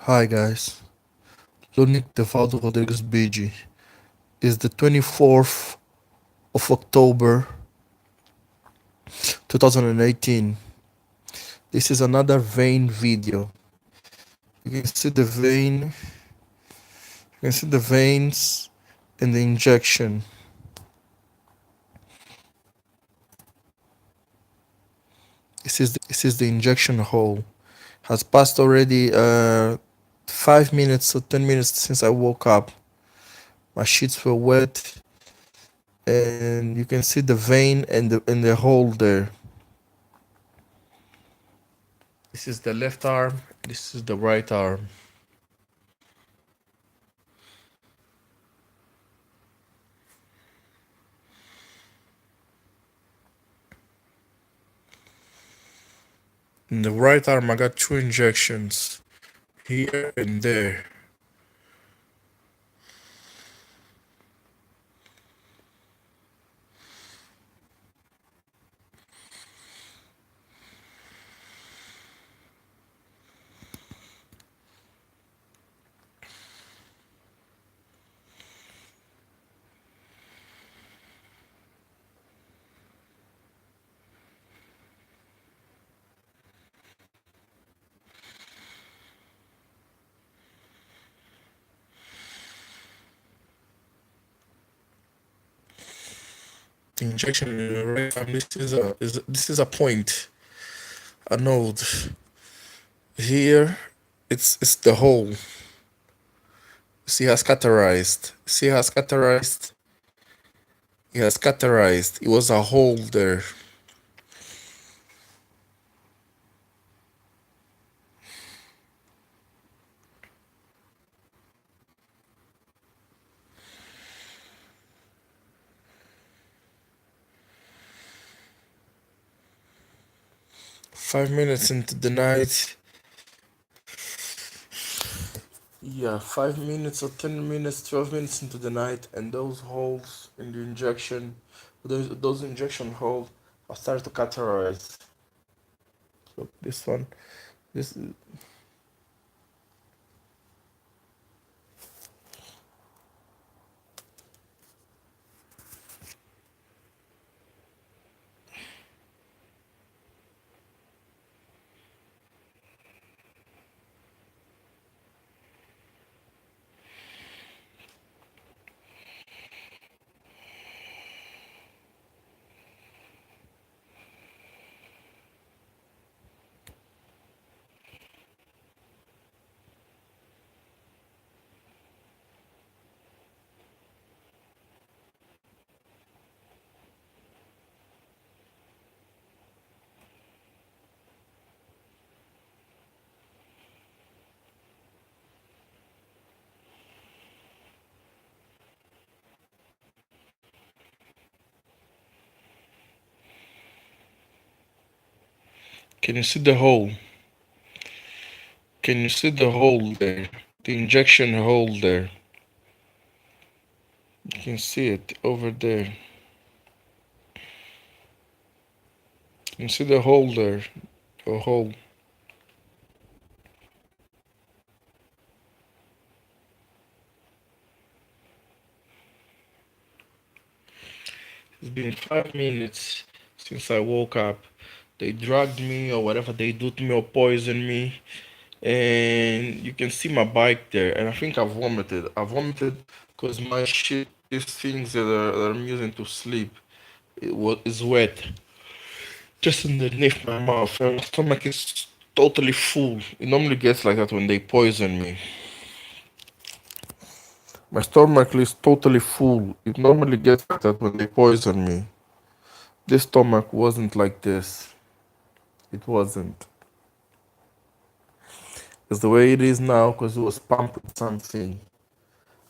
Hi guys, Lunik Tevaldo Rodrigues BG. It's the 24th of October 2018. This is another vein video. You can see the vein, you can see the veins and the injection. This is the injection hole. Has passed already 5 minutes or 10 minutes since I woke up. My sheets were wet and you can see the vein and the hole there. This is the left arm, this is the right arm. In the right arm, I got two injections here and there. The injection in the right arm. This is a point, a node. Here, it's the hole. See how scatterized. See how scatterized. It has scatterized. It was a hole there. Five minutes into the night. Yeah, 5 minutes or 10 minutes, 12 minutes into the night, and those holes in the injection, those injection holes, are started to categorize. So this one, this Can you see the hole? Can you see the hole there? The injection hole there. You can see it over there. You can see the hole there. A hole. It's been 5 minutes since I woke up. They drugged me or whatever they do to me or poison me. And you can see my bike there. And I think I vomited. I vomited because my shit, these things that I'm using to sleep, is wet. Just underneath my mouth. And my stomach is totally full. It normally gets like that when they poison me. My stomach is totally full. It normally gets like that when they poison me. This stomach wasn't like this. It wasn't. It's the way it is now because it was pumped with something.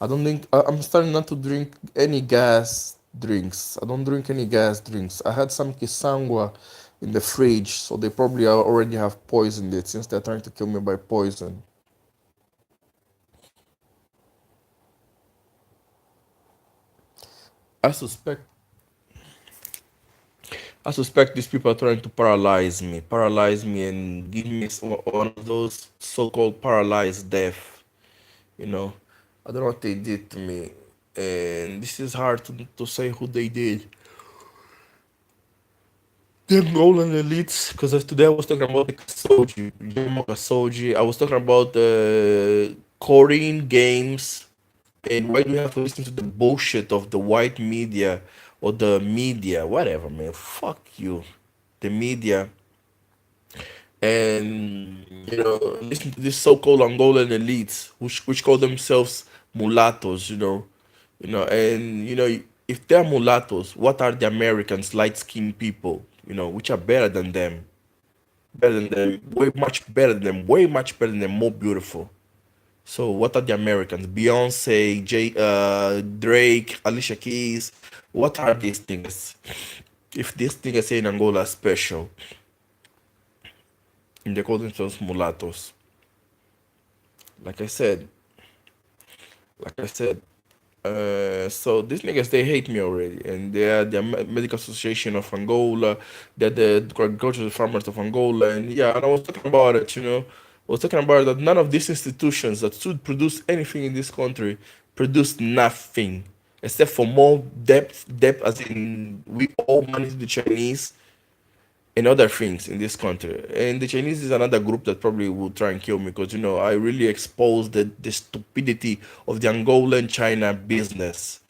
I don't think I'm starting not to drink any gas drinks. I don't drink any gas drinks. I had some Kisangwa in the fridge, so they probably already have poisoned it since they're trying to kill me by poison. I suspect I suspect these people are trying to paralyze me, and give me one of those so-called paralyzed death. You know, I don't know what they did to me, and this is hard to say who they did. Them golden elites, because today I was talking about the Kasoji, Yama Kasoji. I was talking about Korean games, and why do we have to listen to the bullshit of the white media or the media, whatever, man? Fuck you, the media, and listen to these so-called Angolan elites, which call themselves mulattoes, and if they're mulattoes, what are the Americans, light-skinned people, which are better than them, way much better than them, way much better than them, more beautiful. So what are the Americans? Beyonce, Drake, Alicia Keys. What are these things? If these things in Angola are special, and they call themselves mulattoes. Like I said, like I said. So these niggas they hate me already, and they are the Medical Association of Angola, they're the agricultural farmers of Angola, and yeah, and I was talking about it, I was talking about that none of these institutions that should produce anything in this country produce nothing except for more debt as in we owe money to the Chinese and other things in this country. And the Chinese is another group that probably will try and kill me because I really exposed the stupidity of the Angolan China business.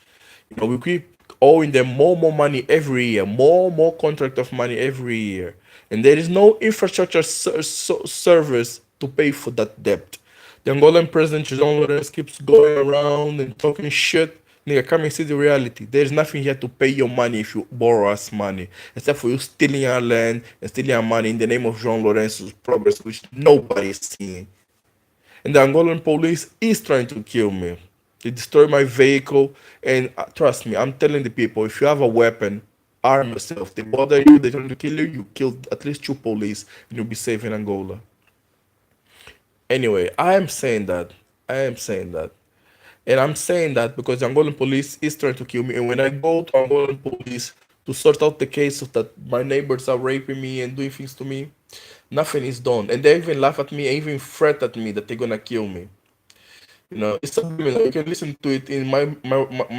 We keep owing them more money every year, more contract of money every year, and there is no infrastructure service to pay for that debt. The Angolan president Jean Lawrence keeps going around and talking shit. Nigga, come and see the reality. There's nothing here to pay your money if you borrow us money, except for you stealing our land and stealing our money in the name of Jean Lawrence's progress, which nobody is seeing. And the Angolan police is trying to kill me. They destroy my vehicle, and trust me, I'm telling the people, if you have a weapon, arm yourself. They bother you, they trying to kill you, you kill at least two police, and you'll be safe in Angola. Anyway, I am saying that. I am saying that. And I'm saying that because the Angolan police is trying to kill me. And when I go to Angolan police to sort out the case of that my neighbors are raping me and doing things to me, nothing is done. And they even laugh at me and even threat at me that they're gonna kill me. It's subliminal. You can listen to it in my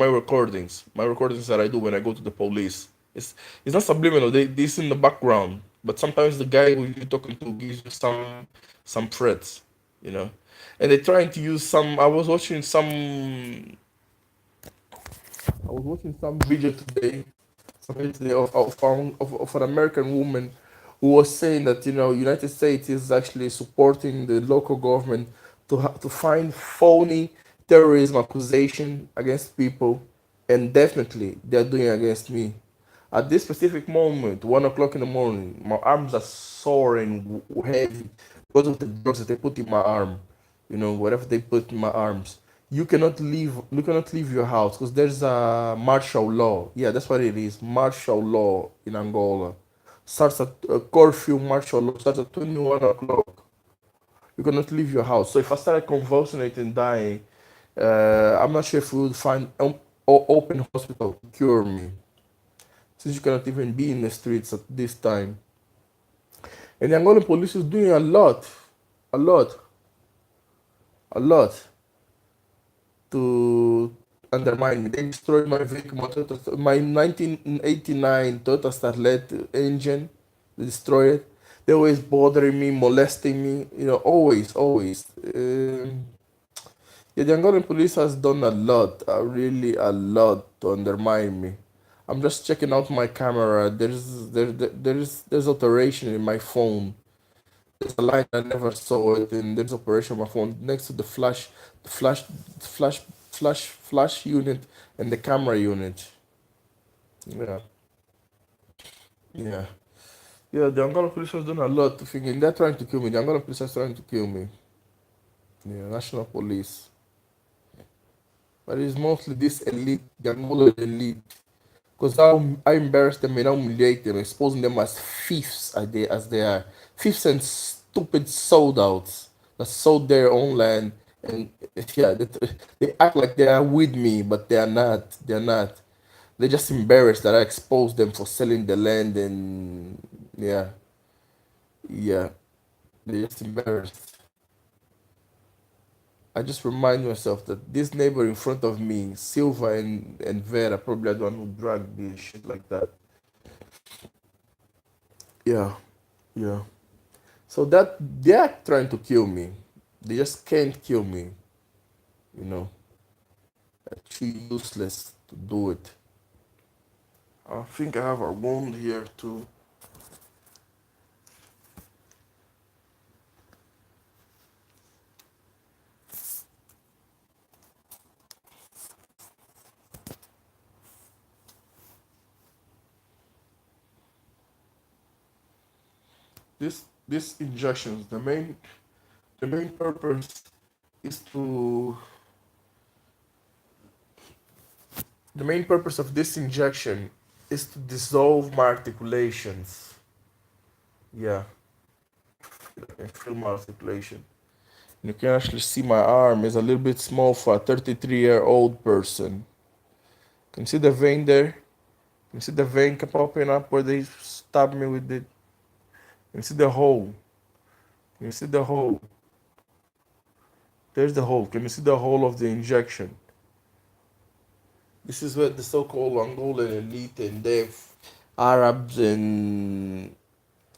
recordings. My recordings that I do when I go to the police. It's not subliminal. This in the background. But sometimes the guy who you're talking to gives you some threats, you know. And they're trying to use some. I was watching some video today. Some video today of an American woman who was saying that United States is actually supporting the local government to find phony terrorism accusation against people, and definitely they're doing it against me. At this specific moment, 1 o'clock in the morning, my arms are sore and heavy because of the drugs that they put in my arm. Whatever they put in my arms. You cannot leave your house because there's a martial law. Yeah, that's what it is. Martial law in Angola. Starts at curfew martial law starts at 21 o'clock. You cannot leave your house. So if I started convulsing and dying, I'm not sure if we would find open hospital to cure me, since you cannot even be in the streets at this time. And the Angolan police is doing a lot, a lot to undermine me. They destroyed my vehicle, my 1989 Toyota Starlet engine. They destroyed it. They always bothering me, molesting me. Always, always. Yeah, the Angolan police has done a lot, really a lot to undermine me. I'm just checking out my camera. There's alteration in my phone. There's a line I never saw it, and there's operation on my phone next to the flash unit, and the camera unit. Yeah, yeah, yeah. The Angola police has done a lot to thinking they're trying to kill me. The Angola police are trying to kill me. Yeah, national police, but it's mostly this elite, the Angola elite. Because I embarrass them and I humiliate them, exposing them as thieves as they are. Thieves and stupid sold outs that sold their own land. And yeah, they act like they are with me, but they are not. They are not. They're just embarrassed that I exposed them for selling the land, and yeah, yeah, they're just embarrassed. I just remind myself that this neighbor in front of me, Silva and Vera, probably are the one who dragged me, shit like that. Yeah, yeah. So that they're trying to kill me. They just can't kill me, you know. They're too useless to do it. I think I have a wound here too. This injections, the main purpose is to the main purpose of this injection is to dissolve my articulations. Yeah, I can feel my articulation. You can actually see my arm is a little bit small for a 33-year-old person. Can you see the vein there? Can you see the vein popping up where they stabbed me with it? Can you see the hole? Can you see the hole? There's the hole. Can you see the hole of the injection? This is where the so-called Angolan elite and they've Arabs and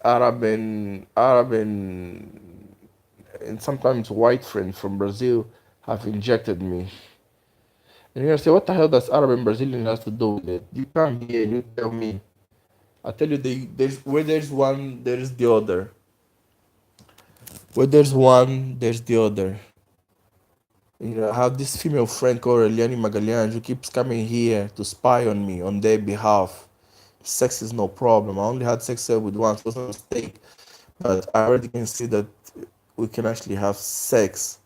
Arab and sometimes white friends from Brazil have injected me. And you're gonna say, what the hell does Arab and Brazilian has to do with it? You come here and you tell me. I tell you, there's where there's one, there's the other. Where there's one, there's the other. I have this female friend called Eliane Magalhães who keeps coming here to spy on me on their behalf. Sex is no problem. I only had sex with once. It was a mistake. But I already can see that we can actually have sex,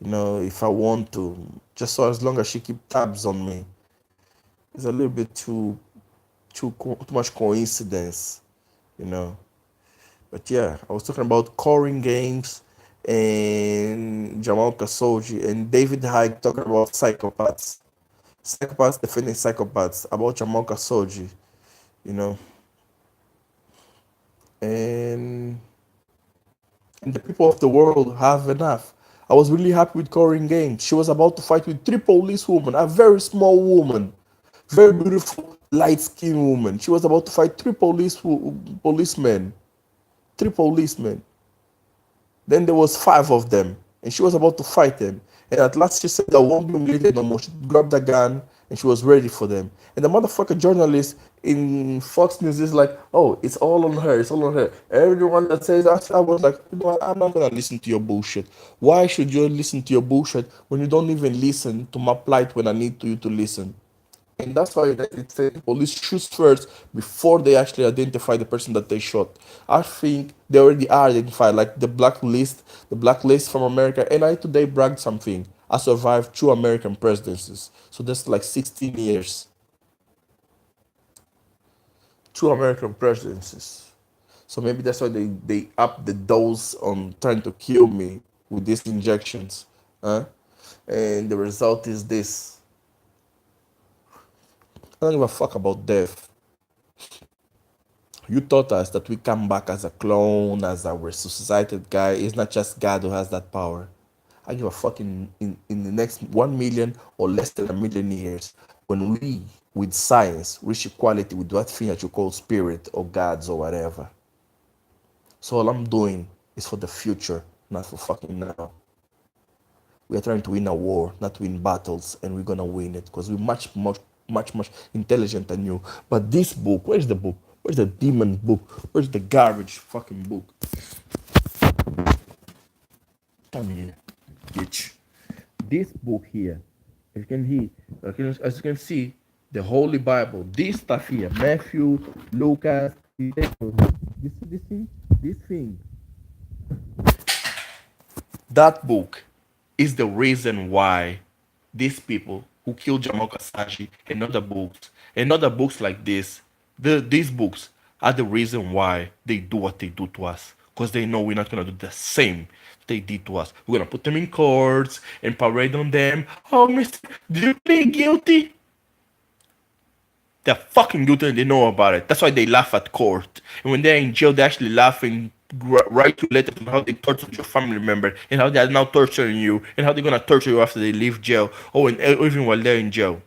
if I want to. Just so as long as she keep tabs on me. It's a little bit too much coincidence, you know. But yeah, I was talking about Corin Games and Jamal Khashoggi and David Hyde talking about psychopaths. Psychopaths defending psychopaths about Jamal Khashoggi, you know. And the people of the world have enough. I was really happy with Corin Gaines. She was about to fight with three police women, a very small woman, very beautiful, light-skinned woman. She was about to fight three policemen, three policemen. Then there was five of them, and she was about to fight them. And at last she said, I won't be humiliated no more. She grabbed a gun and she was ready for them. And the motherfucker journalist in Fox News is like, oh, it's all on her. It's all on her. Everyone that says that, I was like, I'm not going to listen to your bullshit. Why should you listen to your bullshit when you don't even listen to my plight when I need you to listen? And that's why United States police shoots first before they actually identify the person that they shot. I think they already are identified, like the blacklist from America. And I today bragged something. I survived two American presidencies, so that's like 16 years. Two American presidencies. So maybe that's why they up the dose on trying to kill me with these injections. Huh? And the result is this. I don't give a fuck about death. You taught us that we come back as a clone, as a resuscitated guy. It's not just God who has that power. I give a fuck in the next 1 million or less than a million years when we, with science, reach equality with that thing that you call spirit or gods or whatever. So all I'm doing is for the future, not for fucking now. We are trying to win a war, not win battles, and we're gonna win it because we're much intelligent than you. But this book, where's the book? Where's the demon book? Where's the garbage fucking book? Come here, bitch. This book here, as you can hear, as you can see, the Holy Bible. This stuff here, Matthew, Lucas, this thing, this thing. That book is the reason why these people who killed Jamal Khashoggi and other books like this, these books are the reason why they do what they do to us. Because they know we're not gonna do the same they did to us. We're gonna put them in courts and parade on them. Oh, Mister, did you plead guilty? They're fucking guilty and they know about it. That's why they laugh at court. And when they're in jail, they're actually laughing, write you letters on how they tortured your family member and how they are now torturing you and how they're gonna torture you after they leave jail or even while they're in jail.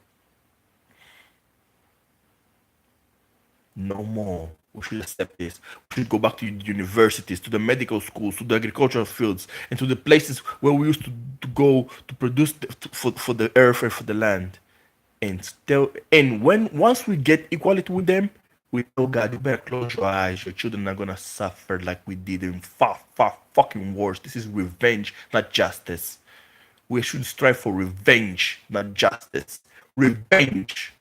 No more. We should accept this. We should go back to the universities, to the medical schools, to the agricultural fields, and to the places where we used to go to produce for the earth and for the land. And still, and when once we get equality with them, we tell God, you better close your eyes. Your children are gonna suffer like we did in far, far fucking worse. This is revenge, not justice. We should strive for revenge, not justice. Revenge.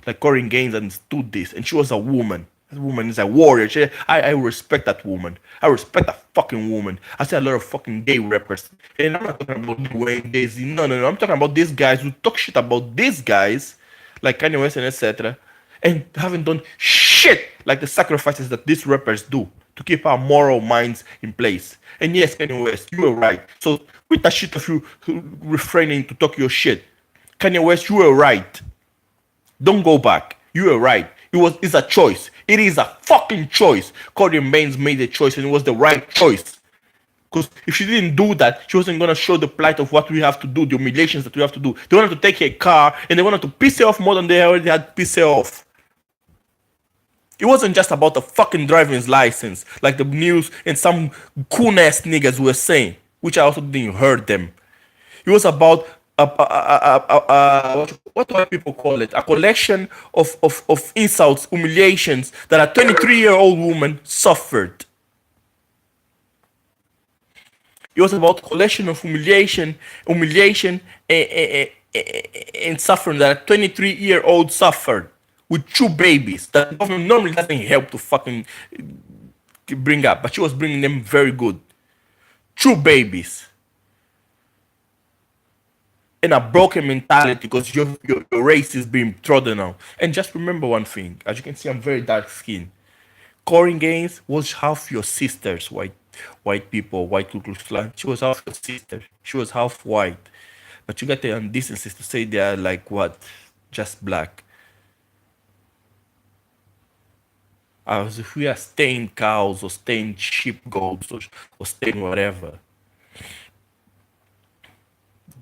Like Corinne Gaines understood this, and she was a woman. That woman is a warrior. I respect that woman. I respect that fucking woman. I see a lot of fucking gay rappers, and I'm not talking about Wayne Daisy. No, no, no. I'm talking about these guys who talk shit about these guys, like Kanye West and etc., and haven't done shit like the sacrifices that these rappers do to keep our moral minds in place. And yes, Kanye West, you were right. So with that shit of you refraining to talk your shit, Kanye West, you were right. Don't go back. You were right. It's a choice. It is a fucking choice. Corinne Baines made a choice and it was the right choice. Because if she didn't do that, she wasn't gonna show the plight of what we have to do, the humiliations that we have to do. They wanted to take her car and they wanted to piss her off more than they already had pissed her off. It wasn't just about the fucking driving license, like the news and some cool ass niggas were saying, which I also didn't heard them. It was about what do people call it? A collection of insults, humiliations that a 23-year-old woman suffered. It was about a collection of humiliation, and suffering that a 23-year-old suffered with two babies that the government normally doesn't help to fucking bring up, but she was bringing them very good. Two babies. In a broken mentality because your race is being trodden on. And just remember one thing, as you can see, I'm very dark skinned. Corinne Gaines was half your sisters, white people, white Ku Klux Klan. She was half your sister. She was half white. But you got the indecency to say they are like what? Just black. As if we are stained cows or stained sheep goats or stained whatever.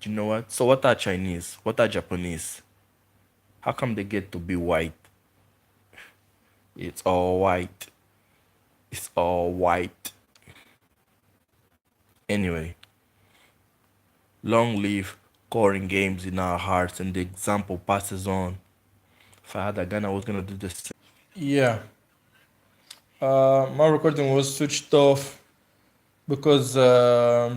You know what? So what are Chinese? What are Japanese? How come they get to be white? It's all white. It's all white. Anyway, long live Corinne Gaines in our hearts, and the example passes on. If I had a gun, I was gonna do the same. Yeah. My recording was switched off because of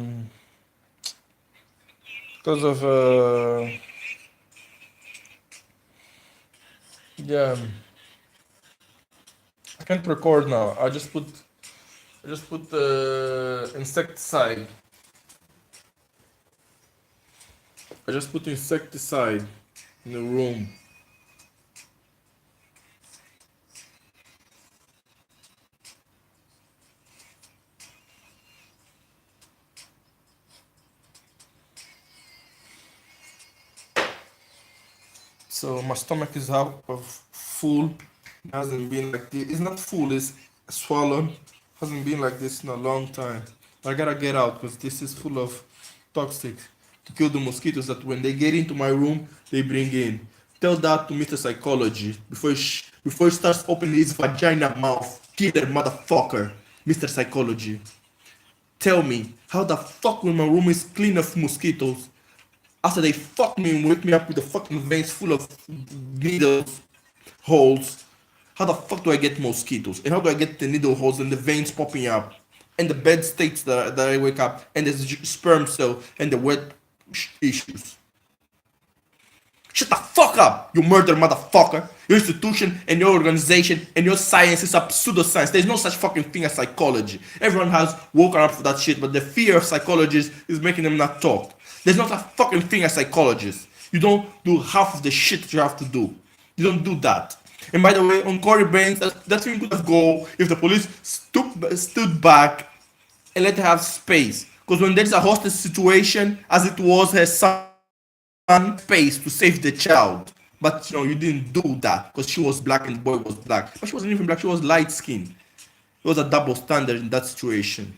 yeah. I can't record now. I just put insecticide. I just put insecticide in the room. So my stomach is half of full. It hasn't been like this. It's not full. It's swollen. Hasn't been like this in a long time. I gotta get out because this is full of toxic to kill the mosquitoes that when they get into my room they bring in. Tell that to Mr. Psychology before he starts opening his vagina mouth. Kill that motherfucker, Mr. Psychology. Tell me how the fuck when my room is clean of mosquitoes after they fuck me and wake me up with the fucking veins full of needles holes, how the fuck do I get mosquitoes? And how do I get the needle holes and the veins popping up? And the bed states that I wake up and there's sperm cell and the wet issues. Shut the fuck up, you murder motherfucker. Your institution and your organization and your science is a pseudoscience. There's no such fucking thing as psychology. Everyone has woken up for that shit, but the fear of psychologists is making them not talk. There's not a fucking thing as psychologists. You don't do half of the shit that you have to do. You don't do that. And by the way, on Corey Baines, that thing could have gone if the police stood back and let her have space. Because when there's a hostage situation, as it was her son, space to save the child. But you didn't do that because she was black and the boy was black. But she wasn't even black, she was light skinned. It was a double standard in that situation.